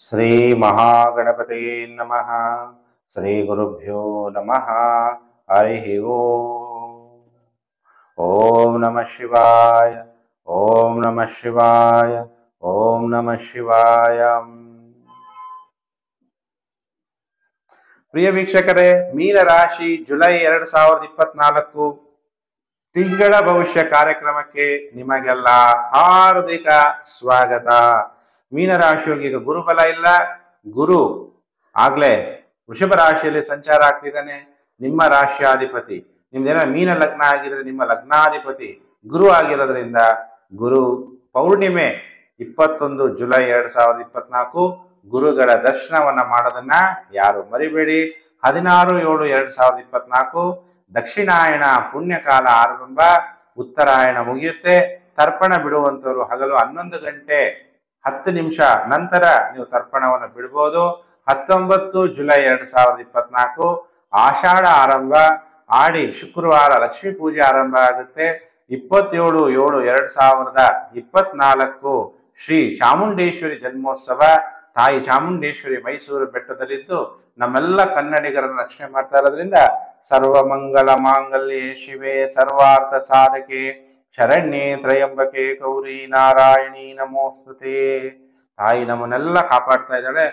ಶ್ರೀ ಮಹಾಗಣಪತಿ ನಮಃ. ಶ್ರೀ ಗುರುಭ್ಯೋ ನಮಃ. ಹರಿ ಓಂ. ಓಂ ನಮಃ ಶಿವಾಯ. ಓಂ ನಮಃ ಶಿವಾಯ. ಓಂ ನಮಃ ಶಿವಾಯ. ಪ್ರಿಯ ವೀಕ್ಷಕರೇ, ಮೀನ ರಾಶಿ ಜುಲೈ 2024 ತಿಂಗಳ ಭವಿಷ್ಯ ಕಾರ್ಯಕ್ರಮಕ್ಕೆ ನಿಮಗೆಲ್ಲ ಹಾರ್ದಿಕ ಸ್ವಾಗತ. ಮೀನರಾಶಿಯವರಿಗೆ ಈಗ ಗುರುಬಲ ಇಲ್ಲ. ಗುರು ಆಗ್ಲೇ ವೃಷಭ ರಾಶಿಯಲ್ಲಿ ಸಂಚಾರ ಆಗ್ತಿದ್ದಾನೆ. ನಿಮ್ಮ ರಾಶ್ಯಾಧಿಪತಿ, ನಿಮ್ದೇನೋ ಮೀನ ಲಗ್ನ ಆಗಿದ್ರೆ ನಿಮ್ಮ ಲಗ್ನಾಧಿಪತಿ ಗುರು ಆಗಿರೋದ್ರಿಂದ ಗುರು ಪೌರ್ಣಿಮೆ 21 ಜುಲೈ 2024 ಗುರುಗಳ ದರ್ಶನವನ್ನ ಮಾಡೋದನ್ನ ಯಾರು ಮರಿಬೇಡಿ. 16/7/2024 ದಕ್ಷಿಣಾಯಣ ಪುಣ್ಯಕಾಲ ಆರಂಭ, ಉತ್ತರಾಯಣ ಮುಗಿಯುತ್ತೆ. ತರ್ಪಣ ಬಿಡುವಂತವರು ಹಗಲು 11 ಗಂಟೆ 10 ನಿಮಿಷ ನಂತರ ನೀವು ತರ್ಪಣವನ್ನು ಬಿಡ್ಬೋದು. 19 ಜುಲೈ 2024 ಆಷಾಢ ಆರಂಭ, ಆಡಿ ಶುಕ್ರವಾರ ಲಕ್ಷ್ಮೀ ಪೂಜೆ ಆರಂಭ ಆಗುತ್ತೆ. 27/7/2024 ಶ್ರೀ ಚಾಮುಂಡೇಶ್ವರಿ ಜನ್ಮೋತ್ಸವ. ತಾಯಿ ಚಾಮುಂಡೇಶ್ವರಿ ಮೈಸೂರು ಬೆಟ್ಟದಲ್ಲಿದ್ದು ನಮ್ಮೆಲ್ಲ ಕನ್ನಡಿಗರನ್ನು ರಕ್ಷಣೆ ಮಾಡ್ತಾ ಇರೋದ್ರಿಂದ ಸರ್ವಮಂಗಲ ಮಾಂಗಲ್ಯೆ ಶಿವೆ ಸರ್ವಾರ್ಥ ಸಾಧಕೆ ಶರಣ್ಯೆ ತ್ರಯಂಬಕೆ ಗೌರಿ ನಾರಾಯಣಿ ನಮೋಸ್ತುತೆ. ತಾಯಿ ನಮ್ಮನ್ನೆಲ್ಲ ಕಾಪಾಡ್ತಾ ಇದ್ದಾಳೆ.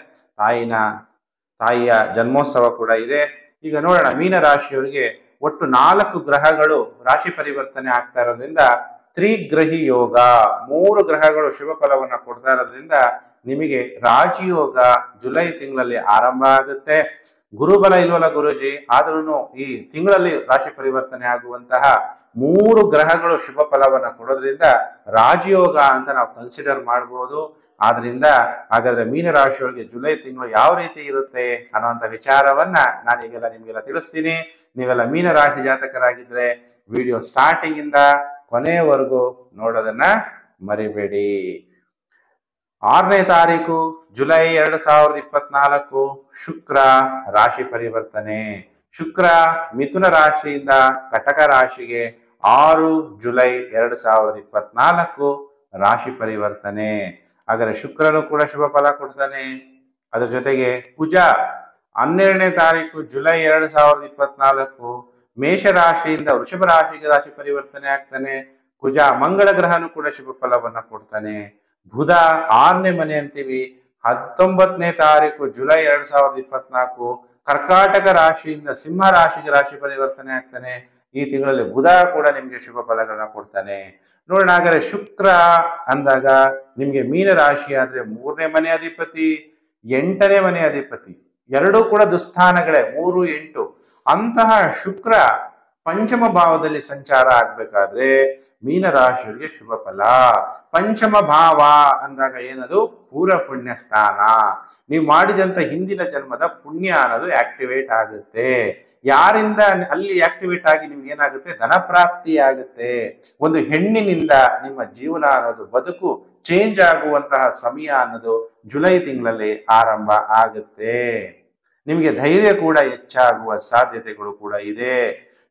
ತಾಯಿಯ ಜನ್ಮೋತ್ಸವ ಕೂಡ ಇದೆ. ಈಗ ನೋಡೋಣ, ಮೀನ ರಾಶಿಯವರಿಗೆ ಒಟ್ಟು 4 ಗ್ರಹಗಳು ರಾಶಿ ಪರಿವರ್ತನೆ ಆಗ್ತಾ ಇರೋದ್ರಿಂದ ತ್ರಿಗ್ರಹಿ ಯೋಗ, 3 ಗ್ರಹಗಳು ಶುಭ ಫಲವನ್ನ ಕೊಡ್ತಾ ಇರೋದ್ರಿಂದ ನಿಮಗೆ ರಾಜಯೋಗ ಜುಲೈ ತಿಂಗಳಲ್ಲಿ ಆರಂಭ ಆಗುತ್ತೆ. ಗುರುಬಲ ಇಲ್ವಲ್ಲ ಗುರುಜಿ, ಆದ್ರೂ ಈ ತಿಂಗಳಲ್ಲಿ ರಾಶಿ ಪರಿವರ್ತನೆ ಆಗುವಂತಹ 3 ಗ್ರಹಗಳು ಶುಭ ಫಲವನ್ನ ಕೊಡೋದ್ರಿಂದ ರಾಜಯೋಗ ಅಂತ ನಾವು ಕನ್ಸಿಡರ್ ಮಾಡಬಹುದು. ಆದ್ರಿಂದ ಹಾಗಾದ್ರೆ ಮೀನರಾಶಿಯವರಿಗೆ ಜುಲೈ ತಿಂಗಳು ಯಾವ ರೀತಿ ಇರುತ್ತೆ ಅನ್ನುವಂಥ ವಿಚಾರವನ್ನ ನಾನೀಗೆಲ್ಲ ನಿಮ್ಗೆಲ್ಲ ತಿಳಿಸ್ತೀನಿ. ನೀವೆಲ್ಲ ಮೀನರಾಶಿ ಜಾತಕರಾಗಿದ್ರೆ ವಿಡಿಯೋ ಸ್ಟಾರ್ಟಿಂಗ್ ಇಂದ ಕೊನೆಯವರೆಗೂ ನೋಡೋದನ್ನ ಮರಿಬೇಡಿ. 6ನೇ ತಾರೀಕು ಜುಲೈ 2024 ಶುಕ್ರ ರಾಶಿ ಪರಿವರ್ತನೆ. ಶುಕ್ರ ಮಿಥುನ ರಾಶಿಯಿಂದ ಕಟಕ ರಾಶಿಗೆ 6 ಜುಲೈ 2024 ರಾಶಿ ಪರಿವರ್ತನೆ. ಹಾಗಾದ್ರೆ ಶುಕ್ರನು ಕೂಡ ಶುಭ ಫಲ ಕೊಡ್ತಾನೆ. ಅದ್ರ ಜೊತೆಗೆ ಕುಜ 12ನೇ ತಾರೀಕು ಜುಲೈ 2024 ಮೇಷ ರಾಶಿಯಿಂದ ವೃಷಭ ರಾಶಿಗೆ ರಾಶಿ ಪರಿವರ್ತನೆ ಆಗ್ತಾನೆ. ಕುಜ ಮಂಗಳ ಗ್ರಹನು ಕೂಡ ಶುಭ ಫಲವನ್ನ ಕೊಡ್ತಾನೆ. ಬುಧ 6ನೇ ಮನೆ ಅಂತೀವಿ, 19ನೇ ತಾರೀಕು ಜುಲೈ 2024 ಕರ್ಕಾಟಕ ರಾಶಿಯಿಂದ ಸಿಂಹ ರಾಶಿಗೆ ರಾಶಿ ಪರಿವರ್ತನೆ ಆಗ್ತಾನೆ. ಈ ತಿಂಗಳಲ್ಲಿ ಬುಧ ಕೂಡ ನಿಮ್ಗೆ ಶುಭ ಫಲಗಳನ್ನ ಕೊಡ್ತಾನೆ. ನೋಡೋಣ, ಹಾಗಾದ್ರೆ ಶುಕ್ರ ಅಂದಾಗ ನಿಮ್ಗೆ ಮೀನ ರಾಶಿ ಆದ್ರೆ 3ನೇ ಮನೆ ಅಧಿಪತಿ, 8ನೇ ಮನೆ ಅಧಿಪತಿ, ಎರಡೂ ಕೂಡ ದುಸ್ಥಾನಗಳೇ, 3, 8. ಅಂತಹ ಶುಕ್ರ ಪಂಚಮ ಭಾವದಲ್ಲಿ ಸಂಚಾರ ಆಗ್ಬೇಕಾದ್ರೆ ಮೀನ ರಾಶಿಯವರಿಗೆ ಶುಭ ಫಲ. ಪಂಚಮ ಭಾವ ಅಂದಾಗ ಏನದು? ಪೂರ್ವ ಪುಣ್ಯ ಸ್ಥಾನ. ನೀವು ಮಾಡಿದಂತ ಹಿಂದಿನ ಜನ್ಮದ ಪುಣ್ಯ ಅನ್ನೋದು ಆಕ್ಟಿವೇಟ್ ಆಗುತ್ತೆ. ಯಾರಿಂದ ಅಲ್ಲಿ ಆಕ್ಟಿವೇಟ್ ಆಗಿ ನಿಮ್ಗೆ ಏನಾಗುತ್ತೆ? ಧನ ಪ್ರಾಪ್ತಿ ಆಗುತ್ತೆ. ಒಂದು ಹೆಣ್ಣಿನಿಂದ ನಿಮ್ಮ ಜೀವನ ಅನ್ನೋದು, ಬದುಕು ಚೇಂಜ್ ಆಗುವಂತಹ ಸಮಯ ಅನ್ನೋದು ಜುಲೈ ತಿಂಗಳಲ್ಲಿ ಆರಂಭ ಆಗುತ್ತೆ. ನಿಮಗೆ ಧೈರ್ಯ ಕೂಡ ಹೆಚ್ಚಾಗುವ ಸಾಧ್ಯತೆಗಳು ಕೂಡ ಇದೆ.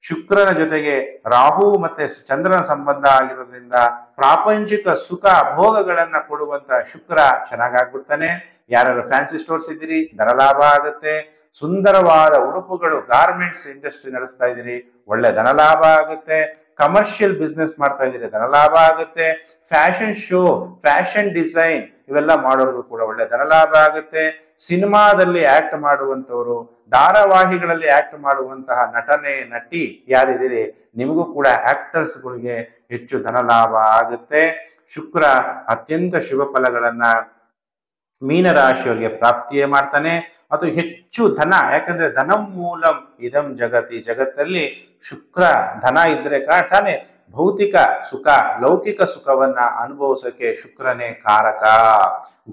ಶುಕ್ರನ ಜೊತೆಗೆ ರಾಹು ಮತ್ತೆ ಚಂದ್ರನ ಸಂಬಂಧ ಆಗಿರೋದ್ರಿಂದ ಪ್ರಾಪಂಚಿಕ ಸುಖ ಭೋಗಗಳನ್ನ ಕೊಡುವಂತ ಶುಕ್ರ ಚೆನ್ನಾಗಾಗ್ಬಿಡ್ತಾನೆ. ಯಾರು ಫ್ಯಾನ್ಸಿ ಸ್ಟೋರ್ಸ್ ಇದ್ದೀರಿ, ಧನ ಲಾಭ ಆಗುತ್ತೆ. ಸುಂದರವಾದ ಉಡುಪುಗಳು, ಗಾರ್ಮೆಂಟ್ಸ್ ಇಂಡಸ್ಟ್ರಿ ನಡೆಸ್ತಾ ಇದ್ದೀರಿ, ಒಳ್ಳೆ ಧನ ಲಾಭ ಆಗುತ್ತೆ. ಕಮರ್ಷಿಯಲ್ ಬಿಸ್ನೆಸ್ ಮಾಡ್ತಾ ಇದ್ದೀರಿ, ಧನ ಲಾಭ ಆಗುತ್ತೆ. ಫ್ಯಾಷನ್ ಶೋ, ಫ್ಯಾಷನ್ ಡಿಸೈನ್ ಇವೆಲ್ಲ ಮಾಡೋರ್ಗೂ ಕೂಡ ಒಳ್ಳೆ ಧನ ಲಾಭ ಆಗುತ್ತೆ. ಸಿನಿಮಾದಲ್ಲಿ ಆಕ್ಟ್ ಮಾಡುವಂತವರು, ಧಾರಾವಾಹಿಗಳಲ್ಲಿ ಆಕ್ಟ್ ಮಾಡುವಂತಹ ನಟಿ ಯಾರಿದ್ದೀರಿ, ನಿಮಗೂ ಕೂಡ ಆಕ್ಟರ್ಸ್ಗಳಿಗೆ ಹೆಚ್ಚು ಧನ ಲಾಭ ಆಗುತ್ತೆ. ಶುಕ್ರ ಅತ್ಯಂತ ಶುಭ ಫಲಗಳನ್ನ ಮೀನರಾಶಿಯವರಿಗೆ ಪ್ರಾಪ್ತಿಯೇ ಮಾಡ್ತಾನೆ. ಅದು ಹೆಚ್ಚು ಧನ, ಯಾಕಂದ್ರೆ ಧನಂ ಮೂಲಂ ಇದಂ ಜಗತಿ, ಜಗತ್ತಲ್ಲಿ ಶುಕ್ರ ಧನ ಇದ್ರೆ ತಾನೆ ಭೌತಿಕ ಸುಖ, ಲೌಕಿಕ ಸುಖವನ್ನ ಅನುಭವಿಸೋಕೆ ಶುಕ್ರನೇ ಕಾರಕ.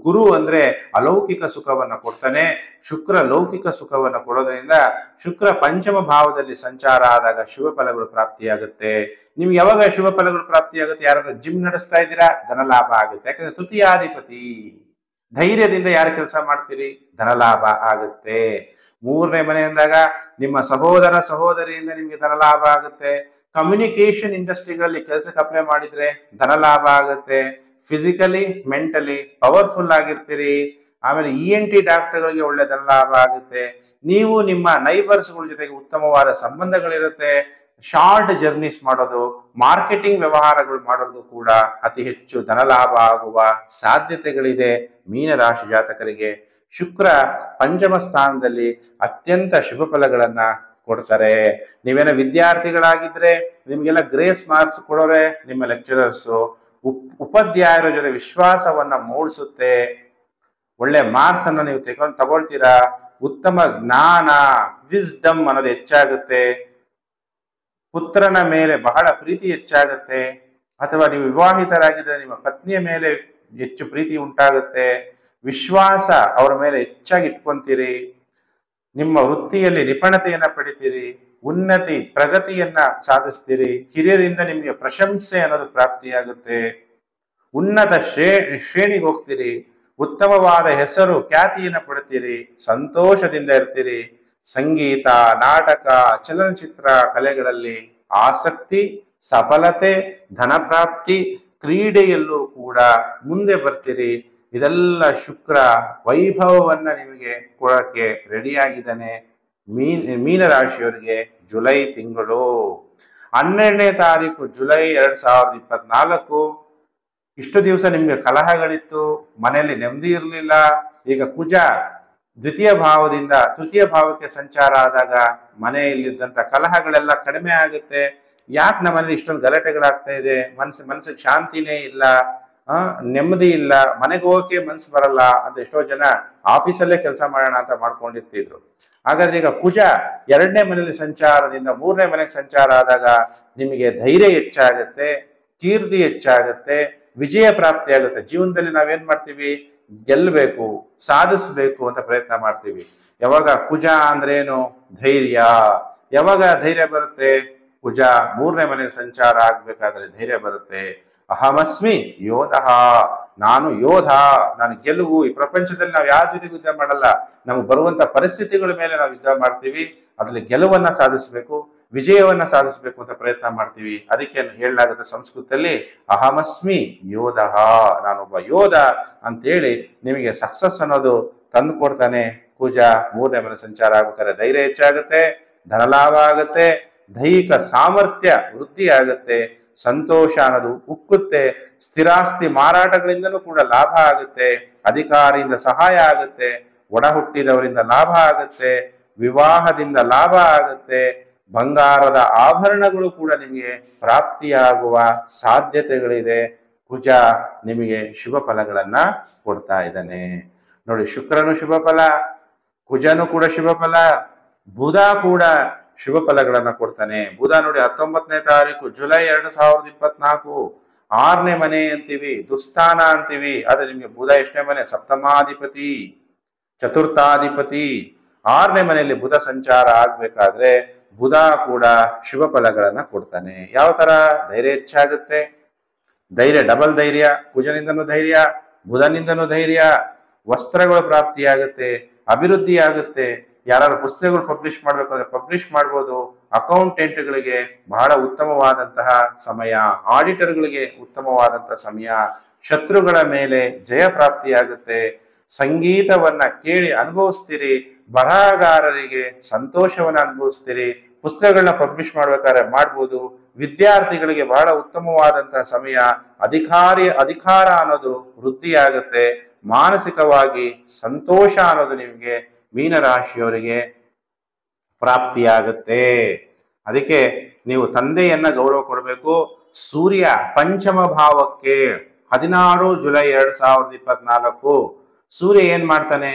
ಗುರು ಅಂದ್ರೆ ಅಲೌಕಿಕ ಸುಖವನ್ನ ಕೊಡ್ತಾನೆ. ಶುಕ್ರ ಲೌಕಿಕ ಸುಖವನ್ನ ಕೊಡೋದ್ರಿಂದ ಶುಕ್ರ ಪಂಚಮ ಭಾವದಲ್ಲಿ ಸಂಚಾರ ಆದಾಗ ಶುಭ ಫಲಗಳು ಪ್ರಾಪ್ತಿಯಾಗುತ್ತೆ. ನಿಮ್ಗೆ ಯಾವಾಗ ಶುಭ ಫಲಗಳು ಪ್ರಾಪ್ತಿಯಾಗುತ್ತೆ? ಯಾರಾದ್ರೂ ಜಿಮ್ ನಡೆಸ್ತಾ ಇದ್ದೀರಾ, ಧನ ಲಾಭ ಆಗುತ್ತೆ. ಯಾಕಂದ್ರೆ ತೃತೀಯಾಧಿಪತಿ. ಧೈರ್ಯದಿಂದ ಯಾರು ಕೆಲಸ ಮಾಡ್ತೀರಿ, ಧನ ಲಾಭ ಆಗುತ್ತೆ. 3ನೇ ಮನೆ ಅಂದಾಗ ನಿಮ್ಮ ಸಹೋದರ ಸಹೋದರಿಯಿಂದ ನಿಮ್ಗೆ ಧನ ಲಾಭ ಆಗುತ್ತೆ. ಕಮ್ಯುನಿಕೇಶನ್ ಇಂಡಸ್ಟ್ರಿಗಳಲ್ಲಿ ಕೆಲಸಕ್ಕೆ ಅಪ್ಲೈ ಮಾಡಿದ್ರೆ ಧನ ಲಾಭ ಆಗುತ್ತೆ. ಫಿಸಿಕಲಿ ಮೆಂಟಲಿ ಪವರ್ಫುಲ್ ಆಗಿರ್ತೀರಿ. ಆಮೇಲೆ ENT ಡಾಕ್ಟರ್ಗಳಿಗೆ ಒಳ್ಳೆ ಧನ ಲಾಭ ಆಗುತ್ತೆ. ನೀವು ನಿಮ್ಮ ನೈಬರ್ಸ್ಗಳ ಜೊತೆಗೆ ಉತ್ತಮವಾದ ಸಂಬಂಧಗಳಿರುತ್ತೆ. ಶಾರ್ಟ್ ಜರ್ನೀಸ್ ಮಾಡೋದು, ಮಾರ್ಕೆಟಿಂಗ್ ವ್ಯವಹಾರಗಳು ಮಾಡೋದು ಕೂಡ ಅತಿ ಹೆಚ್ಚು ಧನ ಲಾಭ ಆಗುವ ಸಾಧ್ಯತೆಗಳಿದೆ ಮೀನರಾಶಿ ಜಾತಕರಿಗೆ. ಶುಕ್ರ ಪಂಚಮ ಸ್ಥಾನದಲ್ಲಿ ಅತ್ಯಂತ ಶುಭ ಫಲಗಳನ್ನ ಕೊಡ್ತಾರೆ. ನೀವೇನೋ ವಿದ್ಯಾರ್ಥಿಗಳಾಗಿದ್ರೆ ನಿಮ್ಗೆಲ್ಲ ಗ್ರೇಸ್ ಮಾರ್ಕ್ಸ್ ಕೊಡೋರೆ ನಿಮ್ಮ ಲೆಕ್ಚರರ್ಸು. ಉಪಾಧ್ಯಾಯರ ಜೊತೆ ವಿಶ್ವಾಸವನ್ನ ಮೂಡಿಸುತ್ತೆ. ಒಳ್ಳೆ ಮಾರ್ಕ್ಸ್ ಅನ್ನ ನೀವು ತಗೊಳ್ತೀರಾ. ಉತ್ತಮ ಜ್ಞಾನ, ವಿಸ್ಡಮ್ ಅನ್ನೋದು ಹೆಚ್ಚಾಗುತ್ತೆ. ಪುತ್ರನ ಮೇಲೆ ಬಹಳ ಪ್ರೀತಿ ಹೆಚ್ಚಾಗುತ್ತೆ. ಅಥವಾ ನೀವು ವಿವಾಹಿತರಾಗಿದ್ರೆ ನಿಮ್ಮ ಪತ್ನಿಯ ಮೇಲೆ ಹೆಚ್ಚು ಪ್ರೀತಿ ಉಂಟಾಗುತ್ತೆ. ವಿಶ್ವಾಸ ಅವರ ಮೇಲೆ ಹೆಚ್ಚಾಗಿ ಇಟ್ಕೊಂತೀರಿ. ನಿಮ್ಮ ವೃತ್ತಿಯಲ್ಲಿ ನಿಪುಣತೆಯನ್ನ ಪಡಿತೀರಿ. ಉನ್ನತಿ ಪ್ರಗತಿಯನ್ನ ಸಾಧಿಸ್ತೀರಿ. ಹಿರಿಯರಿಂದ ನಿಮಗೆ ಪ್ರಶಂಸೆ ಅನ್ನೋದು ಪ್ರಾಪ್ತಿಯಾಗುತ್ತೆ. ಉನ್ನತ ಶ್ರೇಣಿಗೆ ಹೋಗ್ತೀರಿ. ಉತ್ತಮವಾದ ಹೆಸರು ಖ್ಯಾತಿಯನ್ನು ಪಡ್ತೀರಿ. ಸಂತೋಷದಿಂದ ಇರ್ತೀರಿ. ಸಂಗೀತ, ನಾಟಕ, ಚಲನಚಿತ್ರ ಕಲೆಗಳಲ್ಲಿ ಆಸಕ್ತಿ, ಸಫಲತೆ, ಧನಪ್ರಾಪ್ತಿ, ಕ್ರೀಡೆಯಲ್ಲೂ ಕೂಡ ಮುಂದೆ ಬರ್ತೀರಿ. ಇದೆಲ್ಲ ಶುಕ್ರ ವೈಭವವನ್ನ ನಿಮಗೆ ಕೊಡಕ್ಕೆ ರೆಡಿಯಾಗಿದ್ದಾನೆ. ಮೀನರಾಶಿಯವರಿಗೆ ಜುಲೈ ತಿಂಗಳು 12ನೇ ತಾರೀಕು ಜುಲೈ 2024. ಇಷ್ಟು ದಿವಸ ನಿಮ್ಗೆ ಕಲಹಗಳಿತ್ತು, ಮನೆಯಲ್ಲಿ ನೆಮ್ಮದಿ ಇರಲಿಲ್ಲ. ಈಗ ಕುಜ ದ್ವಿತೀಯ ಭಾವದಿಂದ ತೃತೀಯ ಭಾವಕ್ಕೆ ಸಂಚಾರ ಆದಾಗ ಮನೆಯಲ್ಲಿದ್ದಂಥ ಕಲಹಗಳೆಲ್ಲ ಕಡಿಮೆ ಆಗುತ್ತೆ. ಯಾಕೆ ನಮ್ಮಲ್ಲಿ ಇಷ್ಟೊಂದು ಗಲಾಟೆಗಳಾಗ್ತಾ ಇದೆ, ಮನಸ್ಸಿಗೆ ಶಾಂತಿನೇ ಇಲ್ಲ, ನೆಮ್ಮದಿ ಇಲ್ಲ, ಮನೆಗೆ ಹೋಗಕ್ಕೆ ಮನ್ಸು ಬರಲ್ಲ ಅಂತ ಎಷ್ಟೋ ಜನ ಆಫೀಸಲ್ಲೇ ಕೆಲಸ ಮಾಡೋಣ ಅಂತ ಮಾಡ್ಕೊಂಡಿರ್ತಿದ್ರು. ಹಾಗಾದ್ರೆ ಈಗ ಕುಜ 2ನೇ ಮನೆಯಲ್ಲಿ ಸಂಚಾರದಿಂದ 3ನೇ ಮನೆಗೆ ಸಂಚಾರ ಆದಾಗ ನಿಮಗೆ ಧೈರ್ಯ ಹೆಚ್ಚಾಗುತ್ತೆ, ಕೀರ್ತಿ ಹೆಚ್ಚಾಗುತ್ತೆ, ವಿಜಯ ಪ್ರಾಪ್ತಿ ಆಗುತ್ತೆ. ಜೀವನದಲ್ಲಿ ನಾವೇನ್ ಮಾಡ್ತೀವಿ, ಗೆಲ್ಲಬೇಕು, ಸಾಧಿಸ್ಬೇಕು ಅಂತ ಪ್ರಯತ್ನ ಮಾಡ್ತೀವಿ. ಯಾವಾಗ ಕುಜ ಅಂದ್ರೇನು, ಧೈರ್ಯ. ಯಾವಾಗ ಧೈರ್ಯ ಬರುತ್ತೆ, ಕುಜ 3ನೇ ಮನೆ ಸಂಚಾರ ಆಗ್ಬೇಕಾದ್ರೆ ಧೈರ್ಯ ಬರುತ್ತೆ. ಅಹಮಸ್ಮಿ ಯೋಧ, ನಾನು ಯೋಧ, ನಾನು ಗೆಲುವು. ಈ ಪ್ರಪಂಚದಲ್ಲಿ ನಾವು ಯಾರ ಜೊತೆ ಯುದ್ಧ ಮಾಡಲ್ಲ, ನಮ್ಗೆ ಬರುವಂತ ಪರಿಸ್ಥಿತಿಗಳ ಮೇಲೆ ನಾವು ಯುದ್ಧ ಮಾಡ್ತೀವಿ. ಅದ್ರಲ್ಲಿ ಗೆಲುವನ್ನ ಸಾಧಿಸ್ಬೇಕು, ವಿಜಯವನ್ನ ಸಾಧಿಸ್ಬೇಕು ಅಂತ ಪ್ರಯತ್ನ ಮಾಡ್ತೀವಿ. ಅದಕ್ಕೆ ಹೇಳಲಾಗುತ್ತೆ ಸಂಸ್ಕೃತದಲ್ಲಿ ಅಹಮಸ್ಮಿ ಯೋಧ, ನಾನೊಬ್ಬ ಯೋಧ ಅಂತೇಳಿ ನಿಮಗೆ ಸಕ್ಸಸ್ ಅನ್ನೋದು ತಂದು ಕೊಡ್ತಾನೆ. ಕುಜ 3ನೇ ಮನೆ ಸಂಚಾರ ಆಗ್ಬೇಕಾದ್ರೆ ಧೈರ್ಯ ಹೆಚ್ಚಾಗುತ್ತೆ, ಧನಲಾಭ ಆಗುತ್ತೆ, ದೈಹಿಕ ಸಾಮರ್ಥ್ಯ ವೃದ್ಧಿ ಆಗುತ್ತೆ, ಸಂತೋಷ ಅನ್ನೋದು ಉಕ್ಕುತ್ತೆ, ಸ್ಥಿರಾಸ್ತಿ ಮಾರಾಟಗಳಿಂದಲೂ ಕೂಡ ಲಾಭ ಆಗುತ್ತೆ, ಅಧಿಕಾರಿಯಿಂದ ಸಹಾಯ ಆಗುತ್ತೆ, ಒಡ ಹುಟ್ಟಿದವರಿಂದ ಲಾಭ ಆಗುತ್ತೆ, ವಿವಾಹದಿಂದ ಲಾಭ ಆಗುತ್ತೆ, ಬಂಗಾರದ ಆಭರಣಗಳು ಕೂಡ ನಿಮಗೆ ಪ್ರಾಪ್ತಿಯಾಗುವ ಸಾಧ್ಯತೆಗಳಿದೆ. ಕುಜ ನಿಮಗೆ ಶುಭ ಫಲಗಳನ್ನ ಕೊಡ್ತಾ ಇದ್ದಾನೆ. ನೋಡಿ, ಶುಕ್ರನು ಶುಭ ಫಲ, ಕುಜನು ಕೂಡ ಶುಭ ಫಲ, ಬುಧ ಕೂಡ ಶುಭ ಫಲಗಳನ್ನ ಕೊಡ್ತಾನೆ. ಬುಧ ನೋಡಿ 19ನೇ ತಾರೀಕು ಜುಲೈ 2024 6ನೇ ಮನೆ ಅಂತೀವಿ, ದುಸ್ಥಾನ ಅಂತೀವಿ. ಆದ್ರೆ ನಿಮ್ಗೆ ಬುಧ ಎಷ್ಟನೇ ಮನೆ, ಸಪ್ತಮಾಧಿಪತಿ, ಚತುರ್ಥಾಧಿಪತಿ. 6ನೇ ಮನೆಯಲ್ಲಿ ಬುಧ ಸಂಚಾರ ಆಗ್ಬೇಕಾದ್ರೆ ಬುಧ ಕೂಡ ಶುಭ ಫಲಗಳನ್ನ ಕೊಡ್ತಾನೆ. ಯಾವ ತರ, ಧೈರ್ಯ ಹೆಚ್ಚಾಗುತ್ತೆ, ಧೈರ್ಯ ಡಬಲ್ ಧೈರ್ಯ, ಕುಜನಿಂದನೂ ಧೈರ್ಯ, ಬುಧನಿಂದನೂ ಧೈರ್ಯ, ವಸ್ತ್ರಗಳು ಪ್ರಾಪ್ತಿಯಾಗುತ್ತೆ, ಅಭಿವೃದ್ಧಿ ಆಗುತ್ತೆ. ಯಾರು ಪುಸ್ತಕಗಳು ಪಬ್ಲಿಷ್ ಮಾಡ್ಬೇಕಾದ್ರೆ ಪಬ್ಲಿಷ್ ಮಾಡ್ಬೋದು. ಅಕೌಂಟೆಂಟ್ಗಳಿಗೆ ಬಹಳ ಉತ್ತಮವಾದಂತಹ ಸಮಯ, ಆಡಿಟರ್ಗಳಿಗೆ ಉತ್ತಮವಾದಂತಹ ಸಮಯ, ಶತ್ರುಗಳ ಮೇಲೆ ಜಯ ಪ್ರಾಪ್ತಿಯಾಗುತ್ತೆ, ಸಂಗೀತವನ್ನ ಕೇಳಿ ಅನುಭವಿಸ್ತೀರಿ, ಬರಹಗಾರರಿಗೆ ಸಂತೋಷವನ್ನ ಅನುಭವಿಸ್ತೀರಿ, ಪುಸ್ತಕಗಳನ್ನ ಪಬ್ಲಿಷ್ ಮಾಡ್ಬೇಕಾದ್ರೆ ಮಾಡ್ಬೋದು. ವಿದ್ಯಾರ್ಥಿಗಳಿಗೆ ಬಹಳ ಉತ್ತಮವಾದಂತಹ ಸಮಯ, ಅಧಿಕಾರ ಅನ್ನೋದು ವೃದ್ಧಿಯಾಗುತ್ತೆ, ಮಾನಸಿಕವಾಗಿ ಸಂತೋಷ ಅನ್ನೋದು ನಿಮಗೆ ಮೀನರಾಶಿಯವರಿಗೆ ಪ್ರಾಪ್ತಿಯಾಗುತ್ತೆ. ಅದಕ್ಕೆ ನೀವು ತಂದೆಯನ್ನ ಗೌರವ ಕೊಡಬೇಕು. ಸೂರ್ಯ ಪಂಚಮ ಭಾವಕ್ಕೆ 16 ಜುಲೈ 2024 ಸೂರ್ಯ ಏನ್ ಮಾಡ್ತಾನೆ,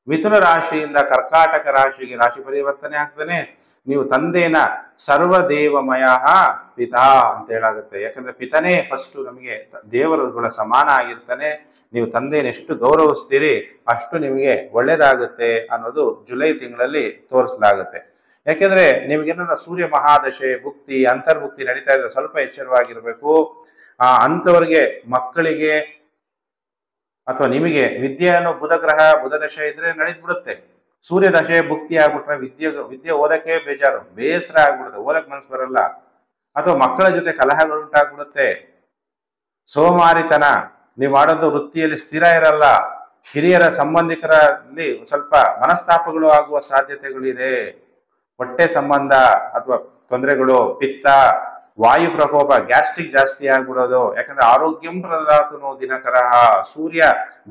ಮಿಥುನ ರಾಶಿಯಿಂದ ಕರ್ಕಾಟಕ ರಾಶಿಗೆ ರಾಶಿ ಪರಿವರ್ತನೆ ಆಗ್ತಾನೆ. ನೀವು ತಂದೆನ ಸರ್ವದೇವಮಯ ಪಿತಾ ಅಂತ ಹೇಳಾಗುತ್ತೆ. ಯಾಕಂದ್ರೆ ಪಿತನೇ ಫಸ್ಟ್ ನಮಗೆ ದೇವರುಗಳ ಸಮಾನ ಆಗಿರ್ತಾನೆ. ನೀವು ತಂದೆಯನ್ನು ಎಷ್ಟು ಗೌರವಿಸ್ತೀರಿ ಅಷ್ಟು ನಿಮಗೆ ಒಳ್ಳೇದಾಗುತ್ತೆ ಅನ್ನೋದು ಜುಲೈ ತಿಂಗಳಲ್ಲಿ ತೋರಿಸಲಾಗುತ್ತೆ. ಯಾಕೆಂದ್ರೆ ನಿಮ್ಗೇನ ಸೂರ್ಯ ಮಹಾದಶೆ, ಭುಕ್ತಿ, ಅಂತರ್ಭುಕ್ತಿ ನಡೀತಾ ಇದ್ರೆ ಸ್ವಲ್ಪ ಎಚ್ಚರವಾಗಿರ್ಬೇಕು. ಅಂಥವ್ರಿಗೆ, ಮಕ್ಕಳಿಗೆ ಅಥವಾ ನಿಮಗೆ ವಿದ್ಯೆ ಅನ್ನೋ ಬುಧ ಗ್ರಹ ಬುಧ ದಶೆ ಇದ್ರೆ ನಡೀದ್ಬಿಡುತ್ತೆ. ಸೂರ್ಯ ದಶೆ ಭುಕ್ತಿ ಆಗ್ಬಿಟ್ರೆ ವಿದ್ಯೆ ಓದಕ್ಕೆ ಬೇಸರ ಆಗ್ಬಿಡುತ್ತೆ, ಓದಕ್ ಮನ್ಸು ಬರಲ್ಲ. ಅಥವಾ ಮಕ್ಕಳ ಜೊತೆ ಕಲಹಗಳು ಉಂಟಾಗ್ಬಿಡುತ್ತೆ. ಸೋಮಾರಿತನ, ನೀವು ಮಾಡೋದು ವೃತ್ತಿಯಲ್ಲಿ ಸ್ಥಿರ ಇರಲ್ಲ, ಹಿರಿಯರ ಸಂಬಂಧಿಕರಲ್ಲಿ ಸ್ವಲ್ಪ ಮನಸ್ತಾಪಗಳು ಆಗುವ ಸಾಧ್ಯತೆಗಳಿದೆ. ಹೊಟ್ಟೆ ಸಂಬಂಧ ಅಥವಾ ತೊಂದರೆಗಳು, ಪಿತ್ತ, ವಾಯು ಪ್ರಕೋಪ, ಗ್ಯಾಸ್ಟ್ರಿಕ್ ಜಾಸ್ತಿ ಆಗ್ಬಿಡೋದು. ಯಾಕಂದ್ರೆ ಆರೋಗ್ಯಂ ಪ್ರದಾತುನು ದಿನಕರಃ, ಸೂರ್ಯ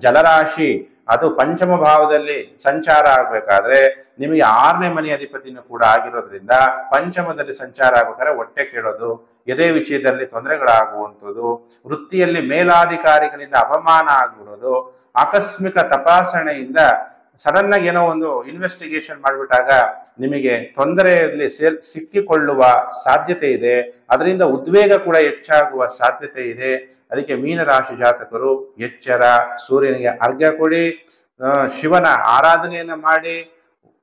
ಜಲರಾಶಿ ಅದು ಪಂಚಮ ಭಾವದಲ್ಲಿ ಸಂಚಾರ ಆಗ್ಬೇಕಾದ್ರೆ ನಿಮಗೆ 6ನೇ ಮನೆ ಅಧಿಪತಿನೂ ಕೂಡ ಆಗಿರೋದ್ರಿಂದ ಪಂಚಮದಲ್ಲಿ ಸಂಚಾರ ಆಗ್ಬೇಕಾದ್ರೆ ಹೊಟ್ಟೆ ಕೆಡೋದು, ಎದೆ ವಿಷಯದಲ್ಲಿ ತೊಂದರೆಗಳಾಗುವಂಥದ್ದು, ವೃತ್ತಿಯಲ್ಲಿ ಮೇಲಾಧಿಕಾರಿಗಳಿಂದ ಅಪಮಾನ ಆಗ್ಬಿಡೋದು, ಆಕಸ್ಮಿಕ ತಪಾಸಣೆಯಿಂದ ಸಡನ್ ಆಗಿ ಏನೋ ಒಂದು ಇನ್ವೆಸ್ಟಿಗೇಷನ್ ಮಾಡಿಬಿಟ್ಟಾಗ ನಿಮಗೆ ತೊಂದರೆಯಲ್ಲಿ ಸಿಕ್ಕಿಕೊಳ್ಳುವ ಸಾಧ್ಯತೆ ಇದೆ. ಅದರಿಂದ ಉದ್ವೇಗ ಕೂಡ ಹೆಚ್ಚಾಗುವ ಸಾಧ್ಯತೆ ಇದೆ. ಅದಕ್ಕೆ ಮೀನರಾಶಿ ಜಾತಕರು ಎಚ್ಚರ, ಸೂರ್ಯನಿಗೆ ಅರ್ಘ್ಯ ಕೊಡಿ, ಶಿವನ ಆರಾಧನೆಯನ್ನ ಮಾಡಿ,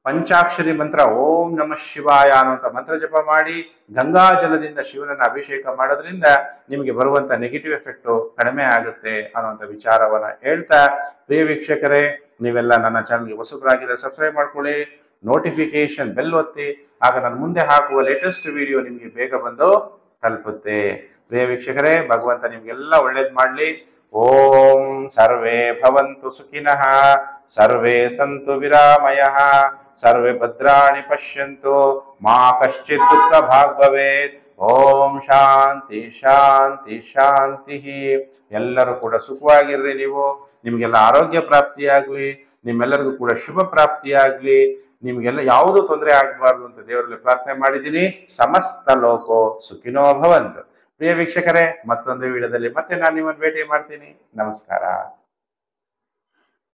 ಪಂಚಾಕ್ಷರಿ ಮಂತ್ರ ಓಂ ನಮಃ ಶಿವಾಯ ಅನ್ನುವಂಥ ಮಂತ್ರ ಜಪ ಮಾಡಿ, ಗಂಗಾ ಜಲದಿಂದ ಶಿವನನ್ನ ಅಭಿಷೇಕ ಮಾಡೋದ್ರಿಂದ ನಿಮಗೆ ಬರುವಂತ ನೆಗೆಟಿವ್ ಎಫೆಕ್ಟ್ ಕಡಿಮೆ ಆಗುತ್ತೆ ಅನ್ನುವಂಥ ವಿಚಾರವನ್ನ ಹೇಳ್ತಾ, ಪ್ರಿಯ ವೀಕ್ಷಕರೇ, ನೀವೆಲ್ಲ ನನ್ನ ಚಾನಲ್ಗೆ ಹೊಸಬರಾಗಿದ್ದರೆ ಸಬ್ಸ್ಕ್ರೈಬ್ ಮಾಡ್ಕೊಳ್ಳಿ, ನೋಟಿಫಿಕೇಶನ್ ಬೆಲ್ ಒತ್ತಿ, ಆಗ ನಾನು ಮುಂದೆ ಹಾಕುವ ಲೇಟೆಸ್ಟ್ ವಿಡಿಯೋ ನಿಮಗೆ ಬೇಗ ಬಂದು ತಲುಪುತ್ತೆ. ಪ್ರಿಯ ವೀಕ್ಷಕರೇ, ಭಗವಂತ ನಿಮ್ಗೆಲ್ಲ ಒಳ್ಳೇದ್ ಮಾಡ್ಲಿ. ಓಂ ಸರ್ವೇ ಭವಂತು ಸುಖಿನಃ, ಸರ್ವೇ ಸಂತು ವಿರಾಮಯಃ, ಸರ್ವೇ ಭದ್ರಾಣಿ ಪಶ್ಯಂತು, ಮಾ ಕಶ್ಚಿತ್ ದುಃಖ ಭಾಗ್ ಭವೇತ್. ಓಂ ಶಾಂತಿ ಶಾಂತಿ ಶಾಂತಿ. ಎಲ್ಲರೂ ಕೂಡ ಸುಖವಾಗಿರ್ರಿ. ನಿಮಗೆಲ್ಲ ಆರೋಗ್ಯ ಪ್ರಾಪ್ತಿಯಾಗ್ಲಿ, ನಿಮ್ಮೆಲ್ಲರಿಗೂ ಕೂಡ ಶುಭ ಪ್ರಾಪ್ತಿಯಾಗ್ಲಿ, ನಿಮ್ಗೆಲ್ಲ ಯಾವುದು ತೊಂದರೆ ಆಗಬಾರ್ದು ಅಂತ ದೇವರಲ್ಲಿ ಪ್ರಾರ್ಥನೆ ಮಾಡಿದ್ದೀನಿ. ಸಮಸ್ತ ಲೋಕೋ ಸುಖಿನೋ ಭವಂತು. ಪ್ರಿಯ ವೀಕ್ಷಕರೇ, ಮತ್ತೊಂದು ವಿಡಿಯೋದಲ್ಲಿ ಮತ್ತೆ ನಾನು ನಿಮ್ಮನ್ನು ಭೇಟಿ ಮಾಡ್ತೀನಿ. ನಮಸ್ಕಾರ.